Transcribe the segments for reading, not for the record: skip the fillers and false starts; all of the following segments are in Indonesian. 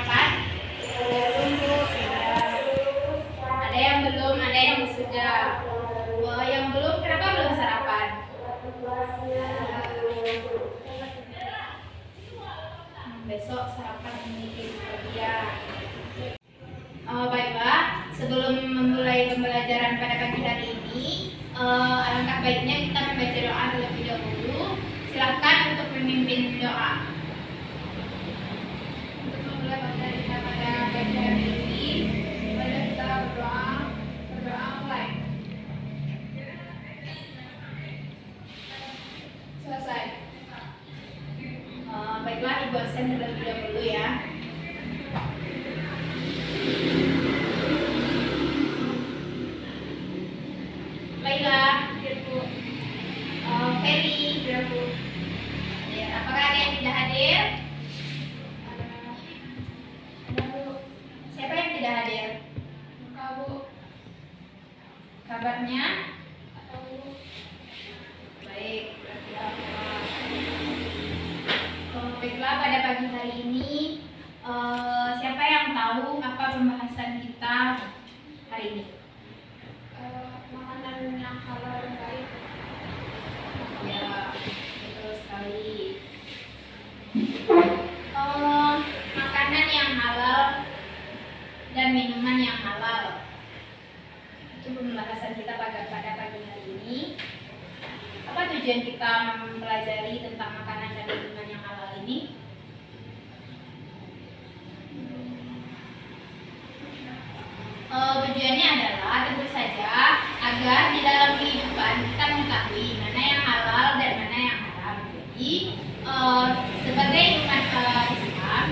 sarapan? Ada yang belum, ada yang sudah. Yang belum, kenapa belum sarapan? Besok sarapan ini dia. Baiklah, sebelum memulai pembelajaran pada pagi hari ini, alangkah baiknya kita membaca doa terlebih dahulu. Silakan untuk memimpin doa. Untuk memulai pembelajaran kita pada pagi hari ini, mari kita berdoa mulai. Selesai. Baiklah, Ibu absen terlebih dahulu ya. Baiklah, Bu. Ferry, Bu. Apakah ada yang tidak hadir? Ada, Bu. Siapa yang tidak hadir? Bu. Kabarnya? Baik, baiklah, pada pagi hari ini siapa yang tahu apa pembahasan kita hari ini? Makanan yang halal dan baik. Ya, betul sekali. Makanan yang halal dan minuman yang halal. Itu pembahasan kita pada pagi hari ini. Apa tujuan kita mempelajari tentang makanan dan minuman yang halal ini? Tujuannya adalah tentu saja agar di dalam kehidupan kita mengetahui mana yang halal dan mana yang haram. Jadi sebagai umat Islam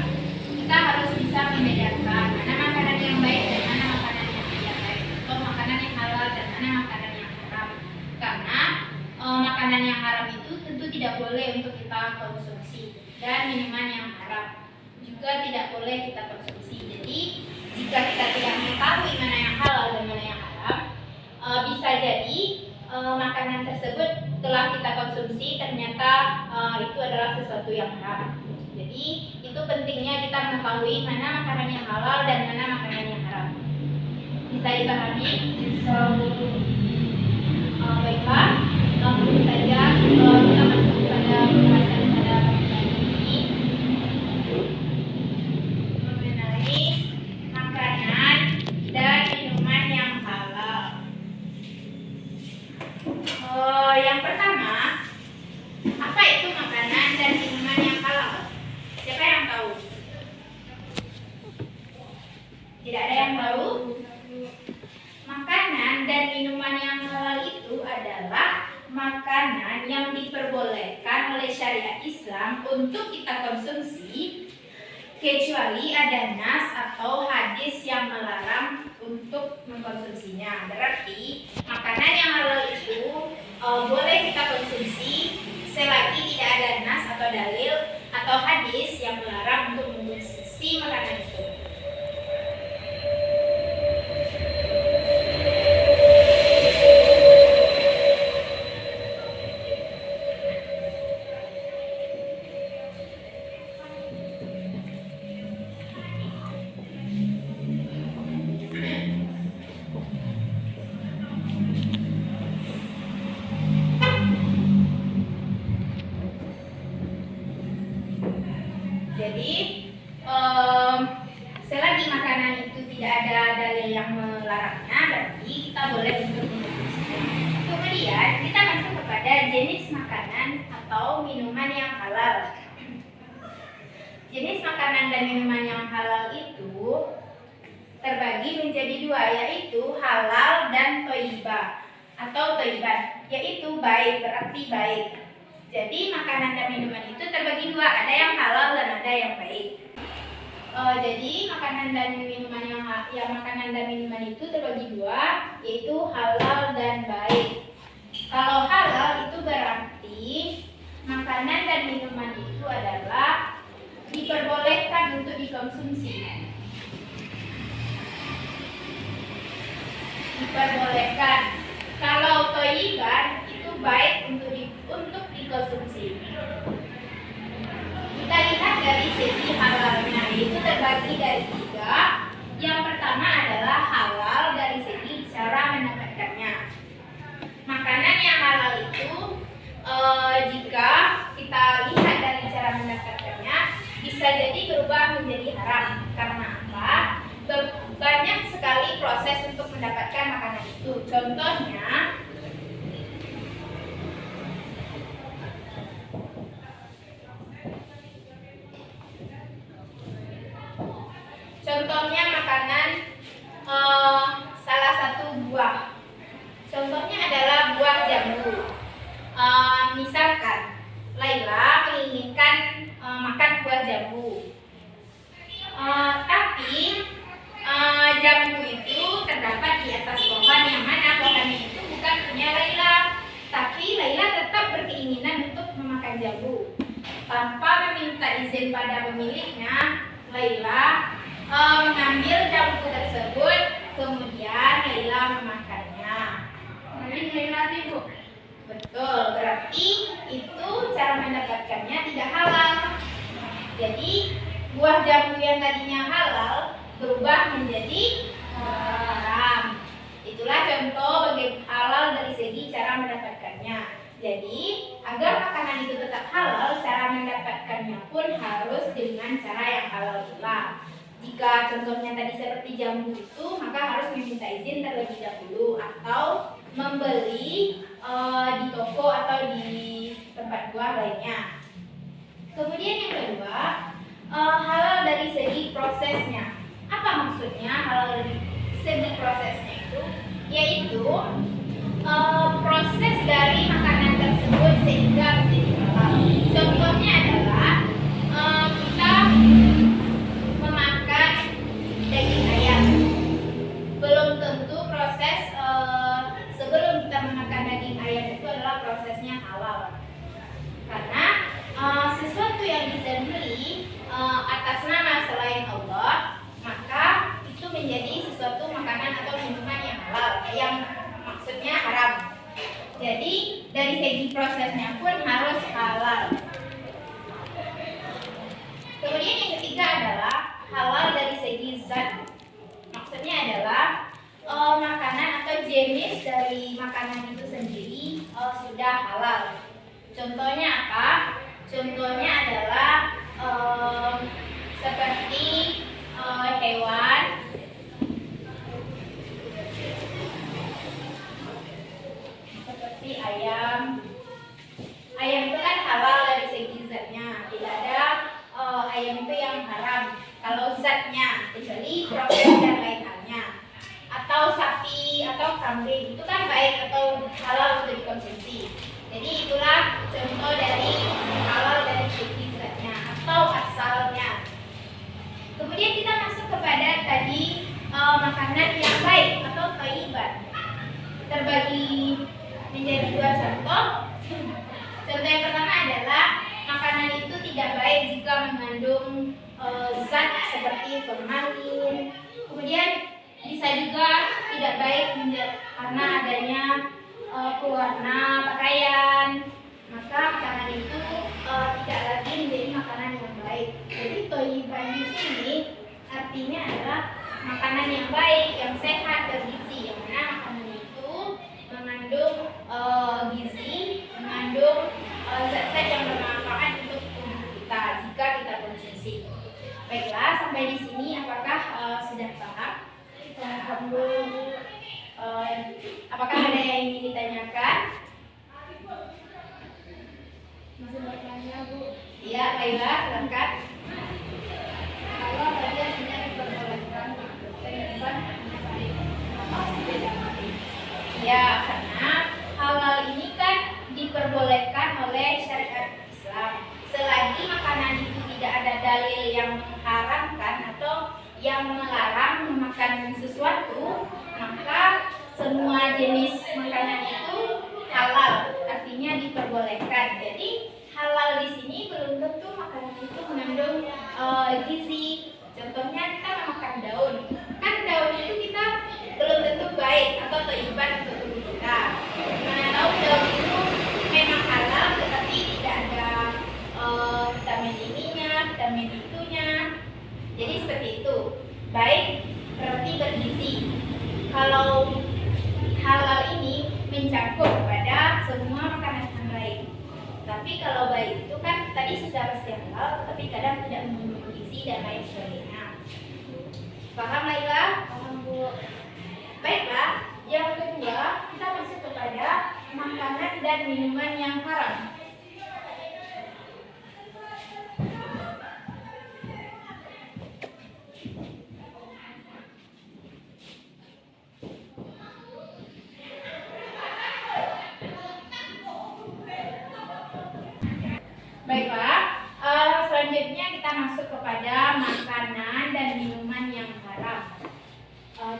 kita harus bisa membedakan mana makanan yang baik dan mana makanan yang tidak baik, atau makanan yang halal dan mana makanan yang haram. Karena makanan yang haram itu tentu tidak boleh untuk kita konsumsi, dan minuman yang haram juga tidak boleh kita konsumsi. Jadi jika kita tidak mengetahui mana yang halal dan mana yang haram, bisa jadi makanan tersebut telah kita konsumsi ternyata itu adalah sesuatu yang haram. Jadi itu pentingnya kita mengetahui mana makanan yang halal dan mana makanan yang haram. Bisa dipahami? Baiklah, langsung saja kita masuk pada pembahasan pada pagi hari ini mengenai makanan dan minuman yang halal. Yang pertama, apa itu makanan dan minuman yang halal? Siapa yang tahu? Tidak ada yang tahu? Makanan dan minuman yang halal itu adalah makanan yang diperbolehkan oleh syariat Islam untuk kita konsumsi, kecuali ada nas atau hadis yang melarang untuk mengkonsumsinya. Berarti makanan yang halal itu boleh kita konsumsi selagi tidak ada nas atau dalil atau hadis yang melarang untuk mengkonsumsi makanan itu. Jadi selagi makanan itu tidak ada dalil yang melarangnya, berarti kita boleh untuk mengkonsumsinya. Kemudian kita masuk kepada jenis makanan atau minuman yang halal. Jenis makanan dan minuman yang halal itu terbagi menjadi dua, yaitu halal dan thayyibah atau thayyiban, yaitu baik, berarti baik. Jadi makanan dan minuman itu terbagi dua, ada yang halal dan ada yang baik. Jadi makanan dan minuman itu terbagi dua, yaitu halal dan baik. Kalau halal itu berarti makanan dan minuman itu adalah diperbolehkan untuk dikonsumsi. Diperbolehkan. Kalau thayyiban itu baik untuk dikonsumsi. Kita lihat dari segi halalnya, itu terbagi terbagi dari tiga. Yang pertama adalah halal dari segi cara mendapatkannya. Makanan yang halal itu jika kita lihat dari cara mendapatkannya bisa jadi berubah menjadi haram. Karena apa? Banyak sekali proses untuk mendapatkan makanan itu. Contohnya makanan salah satu buah. Contohnya adalah buah jambu. Misalkan Laila menginginkan makan buah jambu, tapi jambu itu terdapat di atas pohon yang mana pohonnya itu bukan punya Laila, tapi Laila tetap berkeinginan untuk memakan jambu. Tanpa meminta izin pada pemiliknya, Laila mengambil jambu tersebut, kemudian Laila memakannya. Laila tidur. Betul, berarti itu cara mendapatkannya tidak halal. Jadi buah jambu yang tadinya halal berubah menjadi haram. Itulah contoh bagi halal dari segi cara mendapatkannya. Jadi agar makanan itu tetap halal, cara mendapatkannya pun harus dengan cara yang halal pula. Jika contohnya tadi seperti jambu itu, maka harus meminta izin terlebih dahulu atau membeli di toko atau di tempat buah lainnya. Kemudian yang kedua, halal dari segi prosesnya. Apa maksudnya halal dari segi prosesnya itu? Yaitu proses dari makanan tersebut sehingga menjadi halal. Contohnya adalah kita memakan daging ayam. Belum tentu proses sebelum kita memakan daging ayam itu adalah prosesnya halal. Karena sesuatu yang disembelih atas nama selain Allah, maka itu menjadi sesuatu makanan atau minuman yang halal, yang maksudnya haram. Jadi dari segi prosesnya pun harus halal. Kemudian yang ketiga adalah halal dari segi zat. Maksudnya adalah makanan atau jenis dari makanan itu sendiri sudah halal. Contohnya apa? Contohnya adalah seperti hewan, seperti ayam. Ayam itu kan halal dari segi zatnya. Tidak ada ayam itu yang haram kalau zatnya, kecuali proses dan lain halnya. Atau sapi atau kambing itu kan baik atau halal untuk dikonsumsi. Jadi itulah contoh dari halal dari segi zatnya atau asalnya. Kemudian kita masuk kepada tadi makanan yang baik atau thayyiban. Terbagi menjadi dua contoh. Contoh yang pertama adalah makanan itu tidak baik jika mengandung zat seperti formalin. Kemudian bisa juga tidak baik karena adanya pewarna pakaian. Maka makanan itu tidak lagi menjadi makanan yang baik. Jadi thayyiban di sini artinya adalah makanan yang baik, yang sehat, bergizi. Yang mana makanan itu mengandung gizi, mengandung zat-zat yang bermanfaat untuk tubuh kita jika kita konsumsi. Baiklah, sampai di sini apakah sudah paham? Apakah ada yang ingin ditanyakan? Masih bertanya, Bu. Iya, Laila, silakan. Kalau tadi artinya diperbolehkan thayyiban apa sih bedanya? Ya, karena halal ini kan diperbolehkan oleh syariat Islam. Selagi makanan itu tidak ada dalil yang mengharamkan atau yang melarang memakan sesuatu, maka semua jenis makanan itu halal, artinya diperbolehkan. Jadi halal di sini belum tentu makanan itu mengandung gizi. Contohnya kita memakan daun, kan daun itu kita belum tentu baik atau thayyiban untuk tubuh kita. Mana tahu daun itu memang halal, tetapi tidak ada vitamin ininya, vitamin itunya. Jadi seperti itu. Baik berarti bergizi. Kalau halal ini mencakup pada semua makanan yang baik. Tapi kalau baik itu kan tadi sudah pasti halal, tapi kadang tidak mengandung gizi dan lain sebagainya. Paham Laila? Paham Bu. Baiklah, yang kedua kita masuk kepada makanan dan minuman yang haram. Baiklah, selanjutnya kita masuk kepada makanan dan minuman yang haram.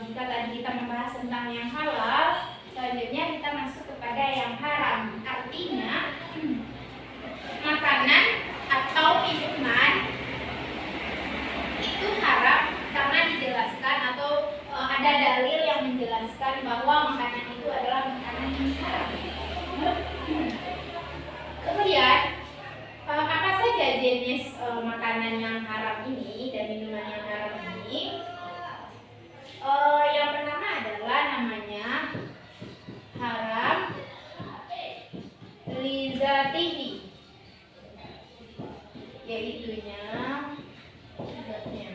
Jika tadi kita membahas tentang yang halal, selanjutnya kita masuk kepada yang haram. Artinya, makanan atau minuman itu haram karena dijelaskan atau ada dalil yang menjelaskan bahwa makanan itu adalah makanan yang haram. Kemudian, apa saja jenis makanan yang haram ini dan minuman yang haram ini? Yang pertama adalah namanya haram lizatihi, yaitunya zatnya.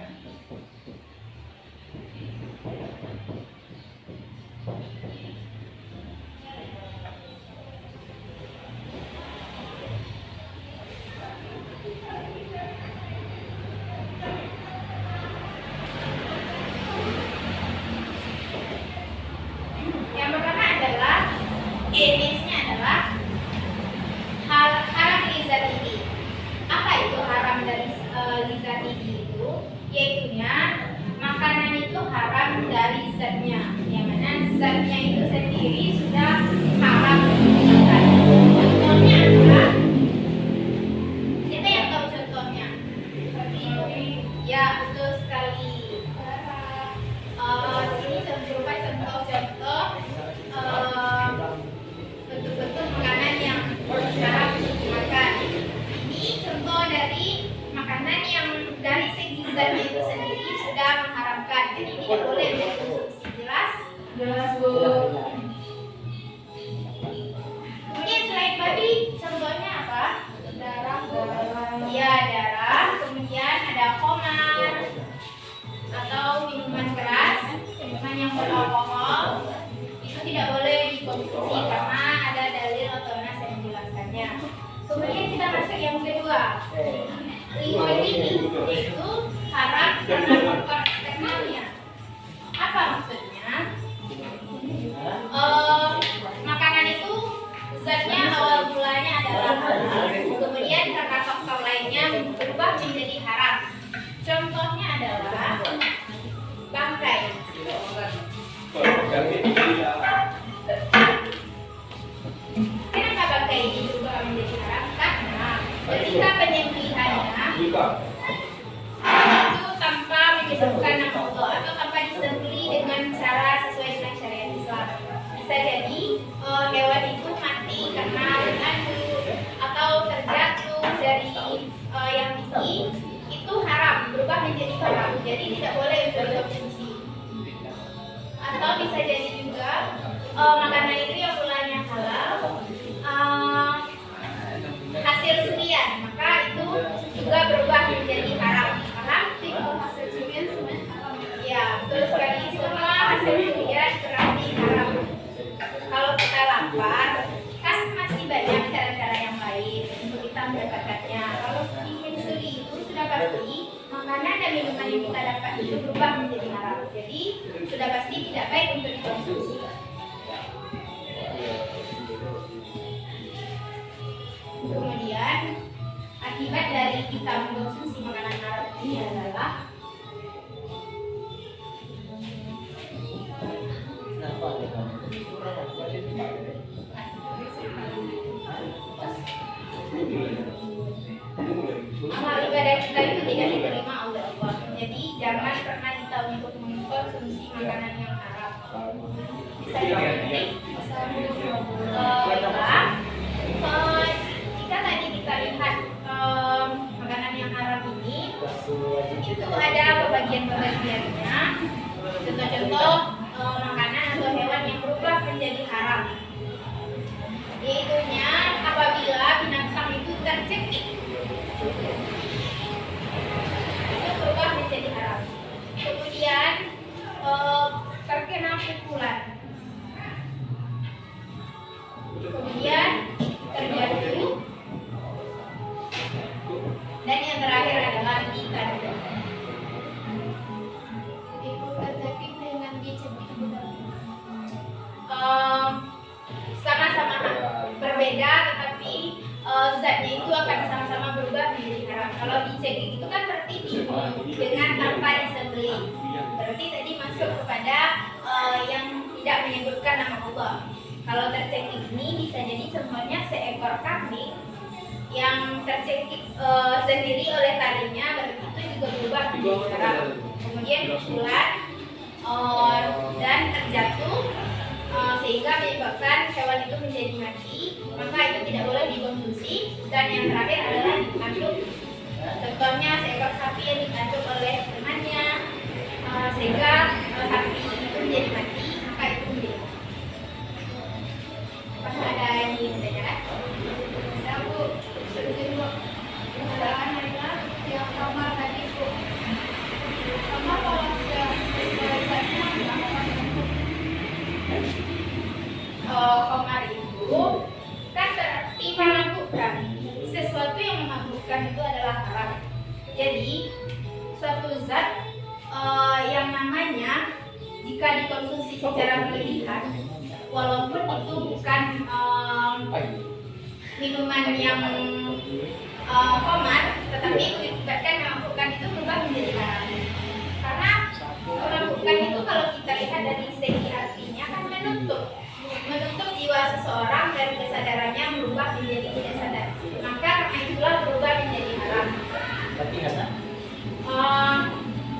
Yang pertama adalah jenisnya adalah haram lizatihi. Apa itu haram dari lizatihi itu? Yaitunya makanan itu haram dari zatnya, yang mana zatnya itu sendiri sudah haram dimakan. Contohnya adalah, siapa yang tahu contohnya? Ya, betul sekali. Ini berupa contoh-contoh bentuk-bentuk makanan yang haram untuk dimakan. Ini contoh dari makanan yang dari segi zatnya itu sendiri sudah mengharamkan, jadi tidak boleh dikonsumsi. Jelas? Jelas Bu. Kemudian selain babi, contohnya apa? Darah. Ya, darah. Kemudian ada khamar atau minuman keras, minuman yang beralkohol. Itu tidak boleh dikonsumsi karena ada dalil atau nas yang menjelaskannya. Kemudian kita masuk yang kedua, liquidity, yaitu haram karena faktor eksternalnya. Apa maksudnya? Makanan itu zatnya awal mulanya adalah halal, kemudian karena faktor lainnya berubah menjadi haram. Contohnya adalah bangkai. Kenapa bangkai ini berubah menjadi haram? Karena ketika penyembelihannya itu tanpa menyebutkan nama Allah atau tanpa disembelih dengan cara sesuai dengan syariat Islam. Bisa jadi hewan itu mati karena mengandung atau terjatuh dari yang tinggi, itu haram, berubah menjadi haram, jadi tidak boleh untuk dikonsumsi. Atau bisa jadi juga makanan itu yang mulanya halal hasil curian, maka itu juga berubah menjadi haram. Paham? Hasil curian semuanya haram. Ya, betul sekali. Semua hasil curian berarti haram. Kalau kita lapar, kan masih banyak cara-cara yang lain untuk kita mendapatkannya. Kalau ingin curi itu sudah pasti makanan dan minuman yang kita dapat itu berubah menjadi haram. Jadi sudah pasti tidak baik untuk dikonsumsi. Kemudian akibat dari kita mengkonsumsi makanan haram ini adalah amal ibadah kita itu tidak diterima oleh Allah. Jadi jangan pernah kita untuk mengkonsumsi makanan yang haram. Bisa dimengerti? Jika tadi kita lihat makanan yang haram ini, itu ada itu akan sama-sama berubah menjadi haram. Kalau dicekik itu kan berarti dibunuh dengan tanpa disembelih. Berarti tadi masuk kepada yang tidak menyebutkan nama Allah. Kalau tercekik ini bisa jadi contohnya seekor kambing yang tercekik sendiri oleh talinya, berarti itu juga berubah menjadi haram. Kemudian pukulan dan terjatuh sehingga menyebabkan hewan itu menjadi mati, maka itu tidak boleh dikonsumsi. Dan yang terakhir adalah dikandung. Contohnya seekor sapi yang dikandung oleh temannya sehingga sapi itu menjadi mati, maka itu menjadi haram. Apakah ada yang ingin ditanyakan? Ya Bu, sedikit Bu. Kesalahan adalah yang kamar tadi Bu. Kamar kalau sosialisasinya Komar itu kan berarti memabukkan. Sesuatu yang memabukkan itu adalah haram. Jadi suatu zat yang namanya jika dikonsumsi secara berlebihan, walaupun itu bukan minuman yang komar, tetapi mengakibatkan memabukkan itu berubah menjadi haram. Karena memabukkan itu kalau kita lihat dari segi artinya kan menutup jiwa seseorang dari kesadarannya berubah menjadi tidak sadar. Maka karena itulah berubah menjadi haram.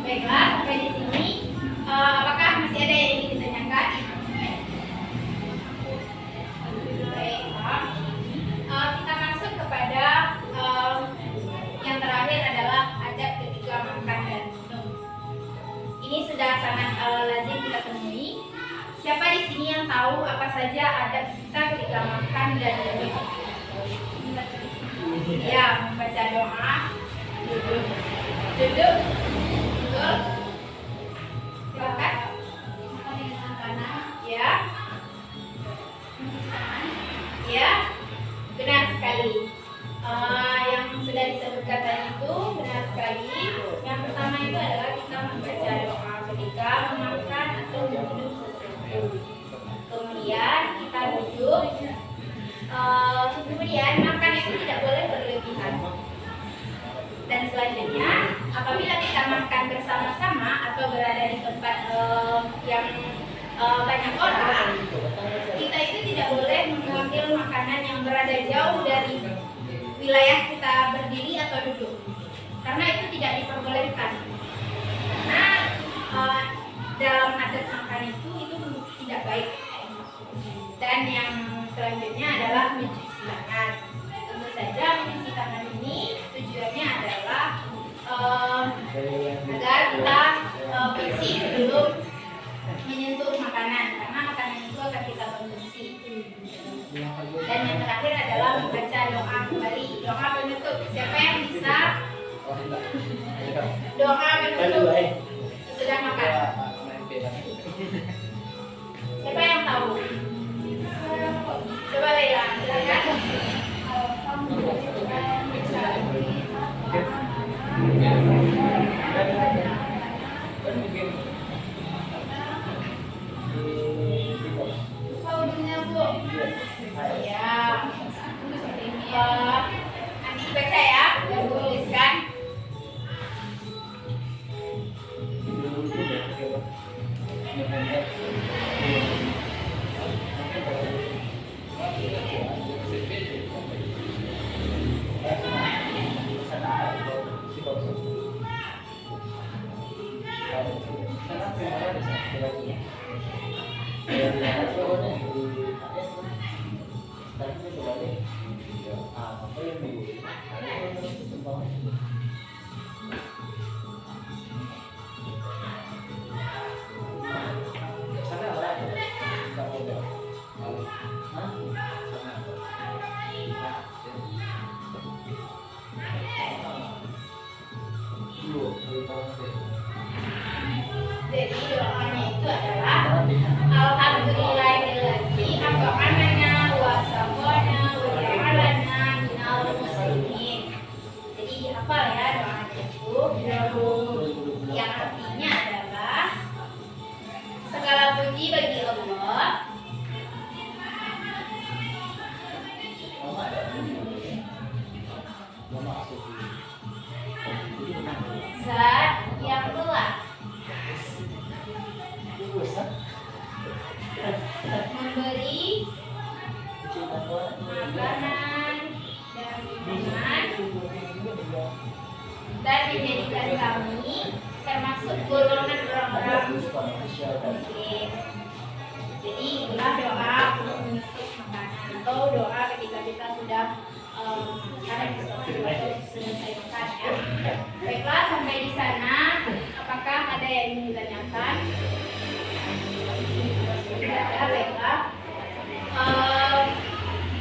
Baiklah, sampai di sini. Apakah masih ada yang ingin ditanyakan? Baiklah. Kita masuk kepada yang terakhir adalah adab ketika makan dan minum. Ini sudah sangat lazim kita temui. Siapa di sini yang tahu apa saja adab kita ketika makan dan minum? Ya, membaca doa, duduk, betul. Silakan. makan dengan tangan kanan. Ya, ya, benar sekali. Yang sudah disebutkan tadi itu benar sekali. Yang pertama itu adalah kita membaca doa ketika memakan atau minum sesuatu. Kemudian kita duduk. Kemudian makan itu tidak boleh berlebihan. Dan selanjutnya, apabila kita makan bersama-sama atau berada di tempat yang banyak orang, kita itu tidak boleh mengambil makanan yang berada jauh dari wilayah kita berdiri atau duduk, karena itu tidak diperbolehkan. Karena dalam adat makan itu tidak baik. Dan yang selanjutnya adalah mencuci tangan. Tentu saja mencuci tangan ini tujuannya adalah agar kita bersih sebelum menyentuh makanan, karena makanan itu akan kita konsumsi. Dan yang terakhir adalah membaca doa kembali, doa penutup. Siapa yang bisa doa penutup sesudah makan? Siapa yang tahu? Coba Leila, silakan. Ya, nanti dibaca ya, tuliskan. Jadi doanya itu adalah Alhamdulillahilladzi at'amana wa saqana wa ja'alana minal muslimin. Jadi dihafal ya doanya itu. Yang artinya adalah segala puji bagi Allah menjadikan kami termasuk golongan orang-orang muslim. Jadi itulah doa untuk menutup makanan atau doa ketika kita sudah selesai makan ya. Baiklah, sampai di sana apakah ada yang ingin ditanyakan? Tidak ada, baiklah.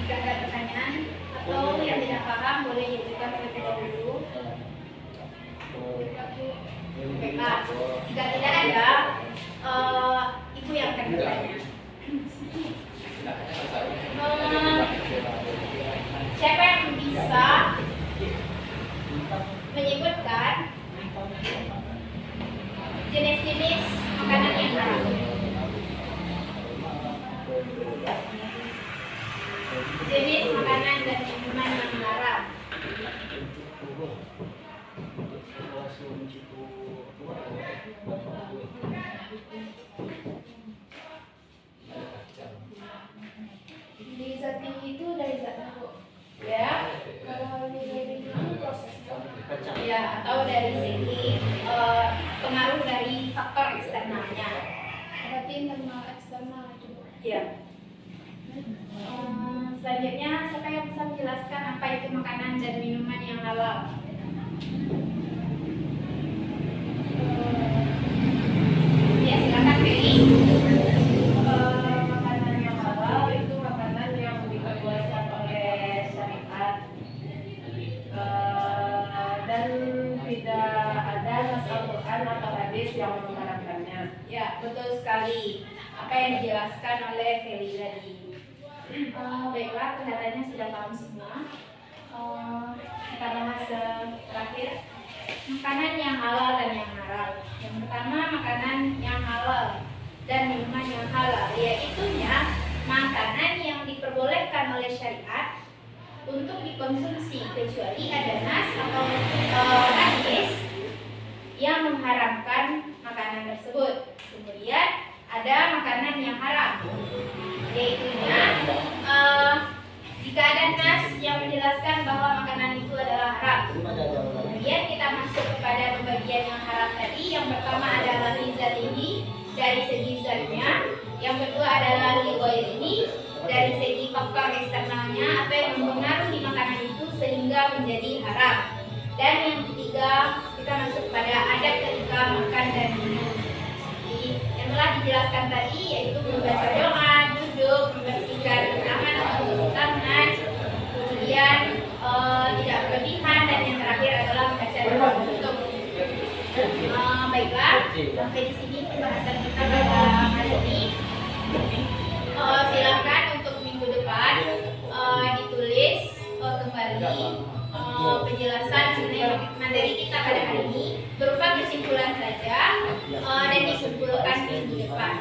Jika ada pertanyaan atau yang tidak paham boleh diajukan terlebih dahulu. Baiklah, jika tidak ada, ibu yang akan bertanya. Siapa yang bisa menyebutkan jenis-jenis makanan yang haram? Jenis makanan dan minuman yang haram. Di zat tinggi itu dari zat apa? Ya, Kalau dari itu prosesnya. ya, atau dari segi pengaruh dari faktor eksternalnya. Berarti internal eksternal itu. Ya. Selanjutnya, siapa yang bisa menjelaskan apa itu makanan dan minuman yang halal? Ya, silakan Meli. Makanan yang halal itu makanan yang diperbolehkan oleh syariat, dan tidak ada nas Al-Quran atau hadis yang mengharapkannya. Ya, betul sekali. Apa yang dijelaskan oleh Feli tadi. Baiklah, kelihatannya sudah paham semua. Kita bahas terakhir, makanan yang halal dan yang haram. Yang pertama, makanan yang halal dan minuman yang halal, yaitu makanan yang diperbolehkan oleh syariat untuk dikonsumsi kecuali ada nas atau hadis yang mengharamkan makanan tersebut. Kemudian ada makanan yang haram, yaitu jika ada nas yang menjelaskan bahwa makanan itu adalah haram. Kemudian kita masuk kepada pembagian yang haram tadi. Yang pertama adalah lizatihi, dari segi zatnya. Yang kedua adalah lighairihi, dari segi faktor eksternalnya, apa yang mempengaruhi makanan itu sehingga menjadi haram. Dan yang ketiga, kita masuk pada adab ketika makan dan minum. Jadi, yang telah dijelaskan tadi yaitu membaca doa, duduk, membersihkan tangan atau tutup tangan, kemudian tidak berlebihan, dan yang terakhir adalah membaca doa penutup. Baiklah, sampai di sini pembahasan kita pada hari ini. Silakan untuk minggu depan ditulis kembali penjelasan mengenai materi kita pada hari ini berupa kesimpulan saja dan dikumpulkan minggu depan.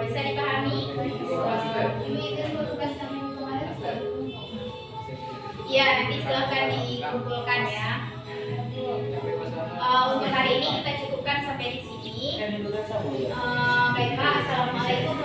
Bisa dipahami? Ibu izin bertugas sama yang kemarin. Iya, nanti silakan dikumpulkan ya. Untuk hari ini kita cukupkan sampai di sini. Baiklah, assalamualaikum